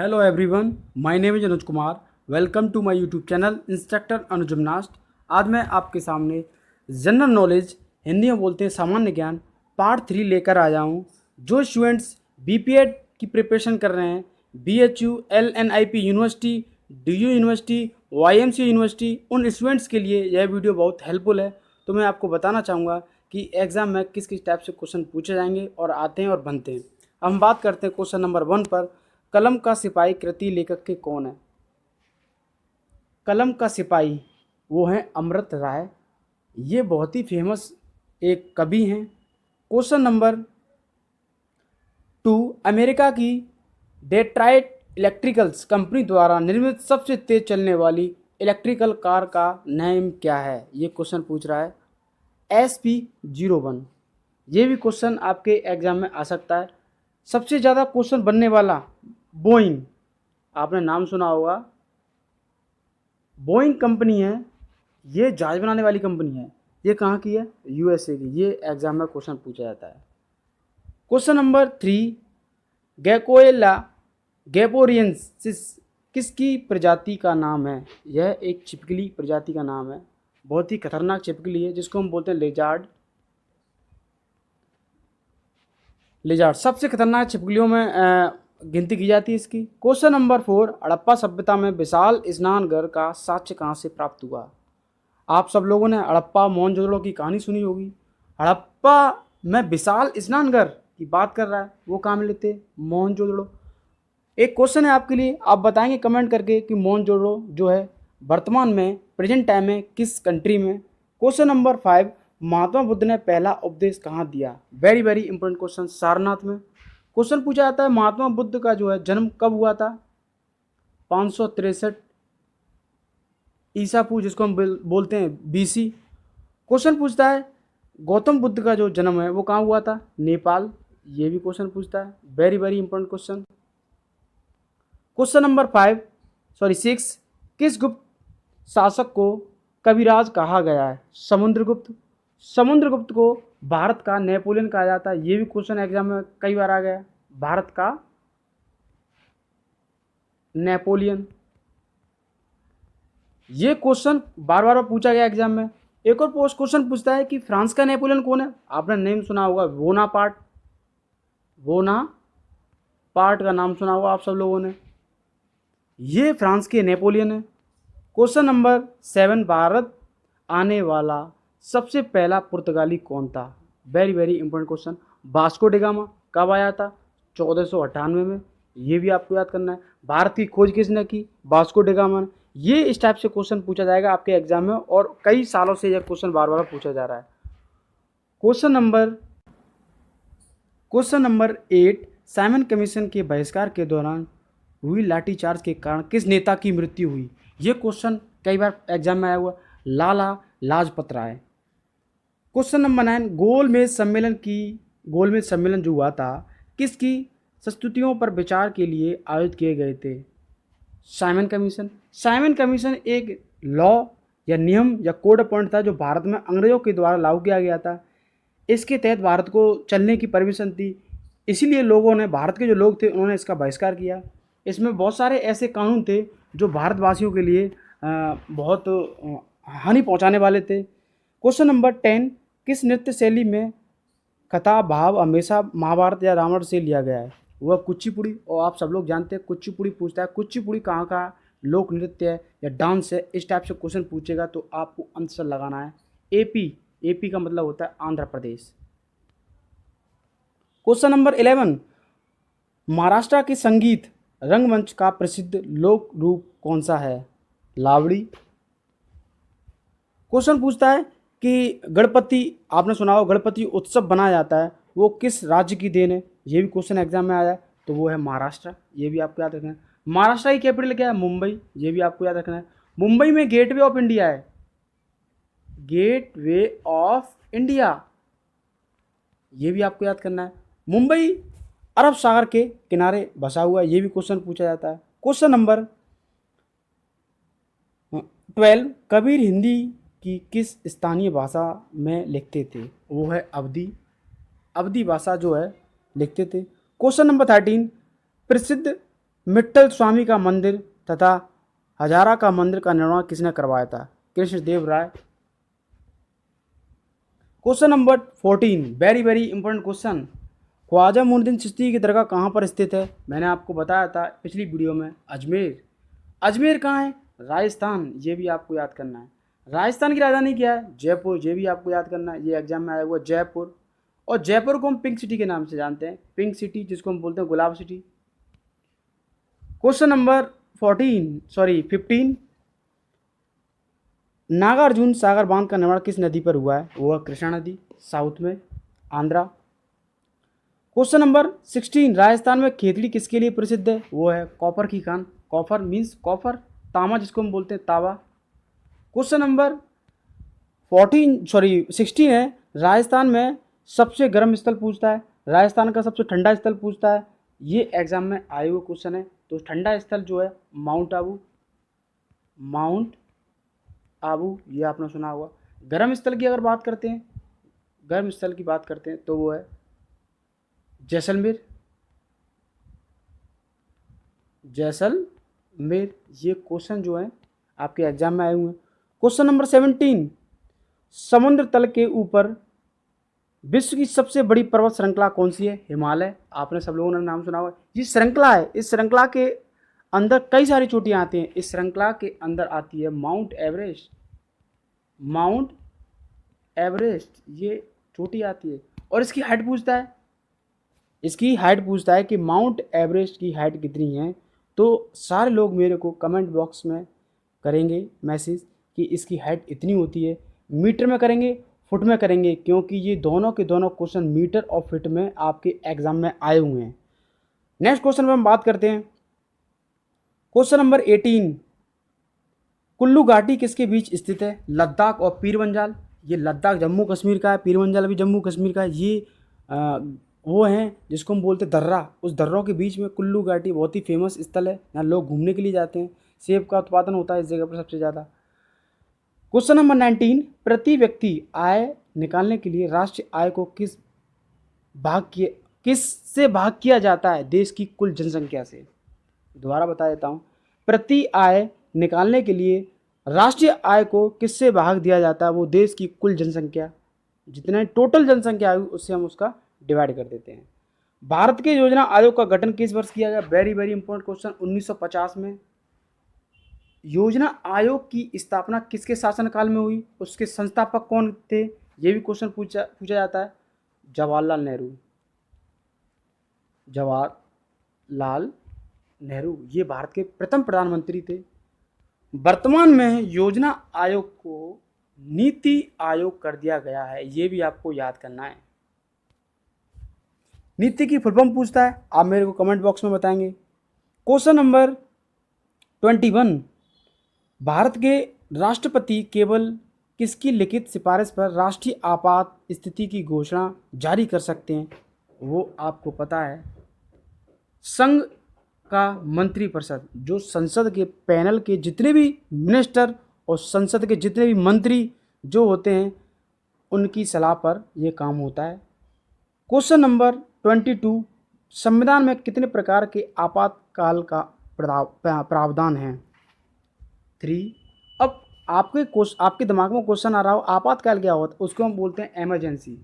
Hello everyone, my name is Anuj Kumar. Welcome to my YouTube channel instructor Anuj gymnast. आज मैं आपके सामने जनरल नॉलेज, हिंदी में बोलते हैं सामान्य ज्ञान, पार्ट 3 लेकर आया हूँ। जो स्टूडेंट्स बीपीएड की प्रिपरेशन कर रहे हैं, BHU, LNIP university, DU university, YMC university, उन स्टूडेंट्स के लिए यह वीडियो बहुत हेल्पफुल है। तो मैं आपको बताना चाहूँगा कि एग्ज़ाम में किस किस टाइप से क्वेश्चन पूछे जाएंगे और आते हैं और बनते हैं। अब हम बात करते हैं क्वेश्चन नंबर 1 पर। कलम का सिपाही कृति लेखक के कौन है? कलम का सिपाही वो हैं अमृत राय। ये बहुत ही फेमस एक कवि हैं। क्वेश्चन नंबर 2, अमेरिका की डेट्राइट इलेक्ट्रिकल्स कंपनी द्वारा निर्मित सबसे तेज चलने वाली इलेक्ट्रिकल कार का नाम क्या है? ये क्वेश्चन पूछ रहा है SP01। ये भी क्वेश्चन आपके एग्जाम में आ सकता है। सबसे ज़्यादा क्वेश्चन बनने वाला बोइंग, आपने नाम सुना होगा। बोइंग कंपनी है, ये जहाज बनाने वाली कंपनी है। ये कहाँ की है? यूएसए की। ये एग्जाम में क्वेश्चन पूछा जाता है। क्वेश्चन नंबर 3, गैकोएला गैपोरियंसिस किसकी प्रजाति का नाम है? यह एक छिपकली प्रजाति का नाम है। बहुत ही खतरनाक छिपकली है जिसको हम बोलते हैं लेजार्ड। लेजार्ड सबसे खतरनाक छिपकलियों में गिनती की जाती है इसकी। क्वेश्चन नंबर 4, हड़प्पा सभ्यता में विशाल स्नानघर का साक्ष्य कहाँ से प्राप्त हुआ? आप सब लोगों ने हड़प्पा मोहनजोदड़ो की कहानी सुनी होगी। हड़प्पा में विशाल स्नानघर की बात कर रहा है, वो कहाँ मिले थे? मोहनजोदड़ो। एक क्वेश्चन है आपके लिए, आप बताएंगे कमेंट करके कि मोहनजोदड़ो जो है वर्तमान में प्रेजेंट टाइम में किस कंट्री में? क्वेश्चन नंबर 5, महात्मा बुद्ध ने पहला उपदेश कहाँ दिया? Very very important question, Sarnath में। क्वेश्चन पूछा जाता है महात्मा बुद्ध का जो है जन्म कब हुआ था? 563 ईसा पूर्व, जिसको हम बोलते हैं BC। क्वेश्चन पूछता है गौतम बुद्ध का जो जन्म है वो कहाँ हुआ था? नेपाल। ये भी क्वेश्चन पूछता है, very very important question. Question number 6, किस गुप्त शासक को कविराज कहा गया है? समुद्रगुप्त। समुद्रगुप्त को भारत का नेपोलियन कहा जाता है। ये भी क्वेश्चन एग्जाम में कई बार आ गया, भारत का नेपोलियन। ये क्वेश्चन बार बार पूछा गया एग्जाम में। एक और पोस्ट क्वेश्चन पूछता है कि फ्रांस का नेपोलियन कौन है? आपने नेम सुना होगा, बोनापार्ट। बोनापार्ट का नाम सुना होगा आप सब लोगों ने। ये फ्रांस के नेपोलियन है। क्वेश्चन नंबर 7, भारत आने वाला सबसे पहला पुर्तगाली कौन था? Very very important question. Vasco D gamma. कब आया था? 1498 में। ये भी आपको याद करना है। भारत की खोज किसने की? वास्को डी गामा ने। ये इस टाइप से क्वेश्चन पूछा जाएगा आपके एग्जाम में और कई सालों से यह क्वेश्चन बार बार पूछा जा रहा है। क्वेश्चन नंबर 8, साइमन कमीशन के बहिष्कार के दौरान हुई लाठीचार्ज के कारण किस नेता की मृत्यु हुई? ये क्वेश्चन कई बार एग्जाम में आया हुआ, लाला लाजपत राय। क्वेश्चन नंबर 9, गोलमेज सम्मेलन जो हुआ था किसकी संस्तुतियों पर विचार के लिए आयोजित किए गए थे? Simon commission. साइमन कमीशन एक लॉ या नियम या कोड पॉइंट था जो भारत में अंग्रेजों के द्वारा लागू किया गया था। इसके तहत भारत को चलने की परमिशन थी, इसीलिए लोगों ने, भारत के जो लोग थे उन्होंने इसका बहिष्कार किया। इसमें बहुत सारे ऐसे कानून थे जो भारतवासियों के लिए बहुत हानि पहुंचाने वाले थे। क्वेश्चन नंबर 10, किस नृत्य शैली में कथा भाव हमेशा महाभारत या रामायण से लिया गया है? वह कुचिपुड़ी। और आप सब लोग जानते हैं कुचिपुड़ी पूछता है। कुचिपुड़ी कहाँ का लोक नृत्य है या डांस है? इस टाइप से क्वेश्चन पूछेगा तो आपको आंसर लगाना है AP। AP का मतलब होता है आंध्र प्रदेश। क्वेश्चन नंबर 11, महाराष्ट्र के संगीत रंगमंच का प्रसिद्ध लोक रूप कौन सा है? लावड़ी। क्वेश्चन पूछता है कि गणपति, आपने सुना हो गणपति उत्सव बनाया जाता है, वो किस राज्य की देन है? ये भी क्वेश्चन एग्जाम में आया है, तो वो है महाराष्ट्र। ये भी आपको याद रखना है। महाराष्ट्र की कैपिटल क्या है? मुंबई। ये भी आपको याद रखना है। मुंबई में गेटवे ऑफ इंडिया है। गेटवे ऑफ इंडिया, ये भी आपको याद करना है। मुंबई अरब सागर के किनारे बसा हुआ है। ये भी क्वेश्चन पूछा जाता है। क्वेश्चन नंबर 12, कबीर हिंदी की किस स्थानीय भाषा में लिखते थे? वो है अवधी। अवधी भाषा जो है लिखते थे। क्वेश्चन नंबर 13, प्रसिद्ध मित्तल स्वामी का मंदिर तथा हजारा का मंदिर का निर्माण किसने करवाया था? Krishnadeva Raya. Question number 14, very very important question. Khwaja Moinuddin Chishti की दरगाह कहाँ पर स्थित है? मैंने आपको बताया था पिछली वीडियो में, अजमेर। अजमेर कहाँ है? राजस्थान। ये भी आपको याद करना है। राजस्थान की राजधानी क्या है? जयपुर। ये भी आपको याद करना है, ये एग्जाम में आया हुआ जयपुर। और जयपुर को हम पिंक सिटी के नाम से जानते हैं, पिंक सिटी, जिसको हम बोलते हैं गुलाब city. Question number 15, Nagarjuna Sagar बांध का निर्माण किस नदी पर हुआ है? वो है कृष्णा नदी, साउथ में, आंध्रा। क्वेश्चन नंबर 16, राजस्थान में खेतड़ी किसके लिए प्रसिद्ध है? वो है कॉपर की खान। कॉपर मीन्स कॉपर, तांबा जिसको हम बोलते हैं तांबा। क्वेश्चन नंबर 16 है, राजस्थान में सबसे गर्म स्थल पूछता है, राजस्थान का सबसे ठंडा स्थल पूछता है। ये एग्जाम में आए हुए क्वेश्चन है। तो ठंडा स्थल जो है माउंट आबू, माउंट आबू, ये आपने सुना होगा। गर्म स्थल की अगर बात करते हैं, गर्म स्थल की बात करते हैं तो वो है जैसलमेर, जैसलमेर। ये क्वेश्चन जो है आपके एग्जाम में आए हुए हैं। क्वेश्चन नंबर 17, समुद्र तल के ऊपर विश्व की सबसे बड़ी पर्वत श्रृंखला कौन सी है? हिमालय। आपने सब लोगों ने नाम सुना होगा। ये श्रृंखला है, इस श्रृंखला के अंदर कई सारी चोटियां आती हैं। इस श्रृंखला के अंदर आती है माउंट एवरेस्ट, माउंट एवरेस्ट ये चोटी आती है। और इसकी हाइट पूछता है, इसकी हाइट पूछता है कि माउंट एवरेस्ट की हाइट कितनी है। तो सारे लोग मेरे को कमेंट बॉक्स में करेंगे मैसेज कि इसकी हाइट इतनी होती है। मीटर में करेंगे, फुट में करेंगे, क्योंकि ये दोनों के दोनों क्वेश्चन मीटर और फीट में आपके एग्जाम में आए हुए हैं। नेक्स्ट क्वेश्चन पर हम बात करते हैं। क्वेश्चन नंबर 18, कुल्लू घाटी किसके बीच स्थित है? लद्दाख और पीरबंजाल। ये लद्दाख जम्मू कश्मीर का है, पीरबंजाल भी जम्मू कश्मीर का है। ये वो हैं जिसको हम बोलते हैं दर्रा। उस दर्रों के बीच में कुल्लू घाटी बहुत ही फेमस स्थल है, यहाँ लोग घूमने के लिए जाते हैं। सेब का उत्पादन होता है इस जगह पर सबसे ज़्यादा। क्वेश्चन नंबर 19, प्रति व्यक्ति आय निकालने के लिए राष्ट्रीय आय को किससे भाग किया जाता है? देश की कुल जनसंख्या से। दोबारा बता देता हूँ, प्रति आय निकालने के लिए राष्ट्रीय आय को किससे भाग दिया जाता है? वो देश की कुल जनसंख्या, जितना टोटल जनसंख्या आयु उससे हम उसका डिवाइड कर देते हैं। भारत के योजना आयोग का गठन किस वर्ष किया गया? Very very important question. 1950 में। योजना आयोग की स्थापना किसके शासनकाल में हुई? उसके संस्थापक कौन थे? ये भी क्वेश्चन पूछा जाता है। जवाहरलाल नेहरू, जवाहरलाल नेहरू ये भारत के प्रथम प्रधानमंत्री थे। वर्तमान में योजना आयोग को नीति आयोग कर दिया गया है, ये भी आपको याद करना है। नीति की फुल फॉर्म पूछता है, आप मेरे को कमेंट बॉक्स में बताएंगे। क्वेश्चन नंबर 21, भारत के राष्ट्रपति केवल किसकी लिखित सिफारिश पर राष्ट्रीय आपात स्थिति की घोषणा जारी कर सकते हैं? वो आपको पता है, संघ का मंत्रिपरिषद, जो संसद के पैनल के जितने भी मिनिस्टर और संसद के जितने भी मंत्री जो होते हैं उनकी सलाह पर यह काम होता है। क्वेश्चन नंबर 22, संविधान में कितने प्रकार के आपातकाल का प्रावधान है? 3। अब आपके दिमाग में क्वेश्चन आ रहा हो आपातकाल क्या होता है? उसको हम बोलते हैं एमरजेंसी।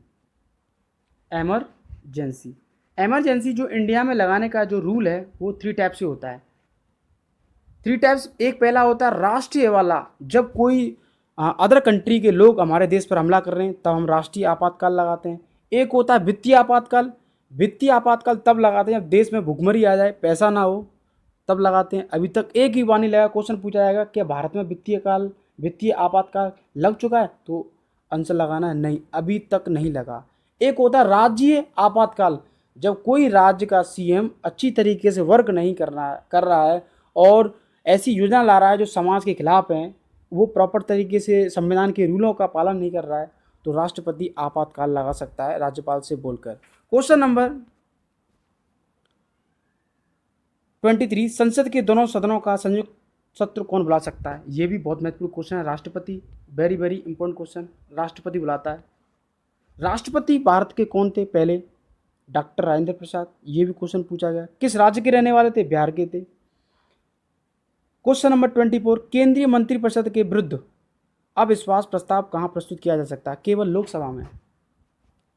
एमरजेंसी एमरजेंसी जो इंडिया में लगाने का जो रूल है वो 3 टाइप से होता है। 3 टाइप्स। एक पहला होता है राष्ट्रीय वाला, जब कोई अदर कंट्री के लोग हमारे देश पर हमला कर रहे हैं तब हम राष्ट्रीय आपातकाल लगाते हैं। एक होता है वित्तीय आपातकाल। वित्तीय आपातकाल तब लगाते हैं जब देश में भुखमरी आ जाए, पैसा ना हो, तब लगाते हैं। अभी तक एक ही बार नहीं लगा। क्वेश्चन पूछा जाएगा कि भारत में वित्तीय आपातकाल लग चुका है, तो आंसर लगाना है नहीं, अभी तक नहीं लगा। एक होता है राज्य आपातकाल, जब कोई राज्य का सीएम अच्छी तरीके से वर्क नहीं कर रहा है और ऐसी योजना ला रहा है जो समाज के खिलाफ हैं, वो प्रॉपर तरीके से संविधान के रूलों का पालन नहीं कर रहा है, तो राष्ट्रपति आपातकाल लगा सकता है राज्यपाल से बोलकर। क्वेश्चन नंबर 23, संसद के दोनों सदनों का संयुक्त सत्र कौन बुला सकता है? ये भी बहुत महत्वपूर्ण क्वेश्चन है। राष्ट्रपति, वेरी वेरी इंपॉर्टेंट क्वेश्चन, राष्ट्रपति बुलाता है। राष्ट्रपति भारत के कौन थे? पहले डॉक्टर राजेंद्र प्रसाद, ये भी क्वेश्चन पूछा गया। किस राज्य के रहने वाले थे? बिहार के थे। क्वेश्चन नंबर 24, केंद्रीय मंत्रिपरिषद के विरुद्ध अविश्वास प्रस्ताव कहाँ प्रस्तुत किया जा सकता है? केवल लोकसभा में,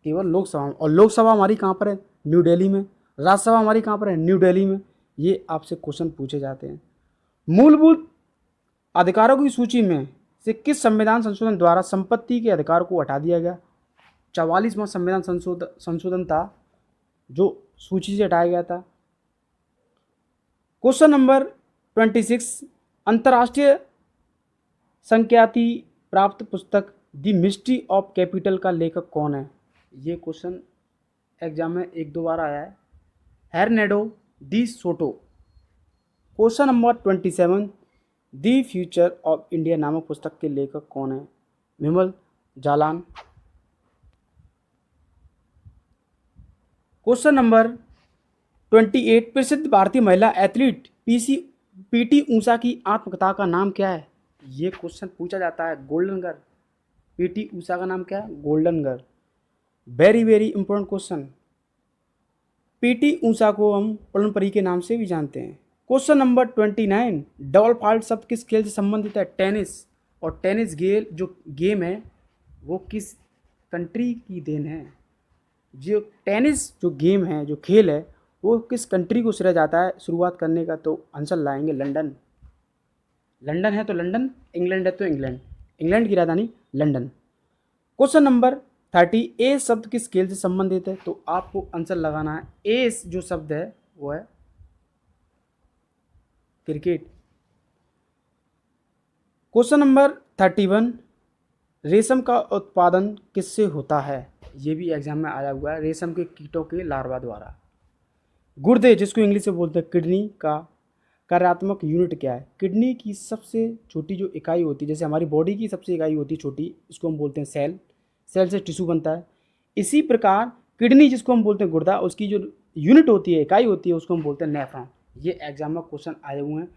केवल लोकसभा में। और लोकसभा हमारी कहाँ पर है? न्यू दिल्ली में। राज्यसभा हमारी कहाँ पर है? न्यू दिल्ली में। ये आपसे क्वेश्चन पूछे जाते हैं। मूलभूत अधिकारों की सूची में से किस संविधान संशोधन द्वारा संपत्ति के अधिकार को हटा दिया गया? 44वां संविधान संशोधन था जो सूची से हटाया गया था। क्वेश्चन नंबर 26, अंतर्राष्ट्रीय संख्याति प्राप्त पुस्तक द मिस्ट्री ऑफ कैपिटल का लेखक कौन है? ये क्वेश्चन एग्जाम में 1-2 बार आया है। Hernando de Soto. Question number 27, the future of India नामक पुस्तक के लेखक कौन है? विमल जालान। क्वेश्चन नंबर 28, प्रसिद्ध भारतीय महिला एथलीट पीटी ऊषा की आत्मकथा का नाम क्या है? ये क्वेश्चन पूछा जाता है। Golden girl. पीटी ऊषा का नाम क्या है? Golden girl. Very very important question. PT Usha को हम पलन परी के नाम से भी जानते हैं। क्वेश्चन नंबर 29, डबल फाल्ट शब्द किस खेल से संबंधित है? टेनिस। और टेनिस जो गेम है वो किस कंट्री की देन है? जो टेनिस जो गेम है, जो खेल है, वो किस कंट्री को श्रेय जाता है शुरुआत करने का? तो आंसर लाएंगे लंदन। लंदन है तो लंदन, इंग्लैंड है तो इंग्लैंड। इंग्लैंड की राजधानी लंदन। क्वेश्चन नंबर 30, ए शब्द किस खेल से संबंधित है? तो आपको आंसर लगाना है। ए जो शब्द है वो है क्रिकेट। क्वेश्चन नंबर 31, रेशम का उत्पादन किससे होता है? ये भी एग्जाम में आया हुआ है। रेशम के कीटों के लार्वा द्वारा। गुर्दे, जिसको इंग्लिश में बोलते हैं किडनी, का कार्यात्मक यूनिट क्या है? किडनी की सबसे छोटी जो इकाई होती है, जैसे हमारी बॉडी की सबसे इकाई होती है छोटी, इसको हम बोलते हैं सेल। सेल से टिश्यू बनता है। इसी प्रकार किडनी, जिसको हम बोलते हैं गुर्दा, उसकी जो यूनिट होती है, इकाई होती है, उसको हम बोलते हैं नेफ्रॉन। ये एग्जाम में क्वेश्चन आए हुए हैं।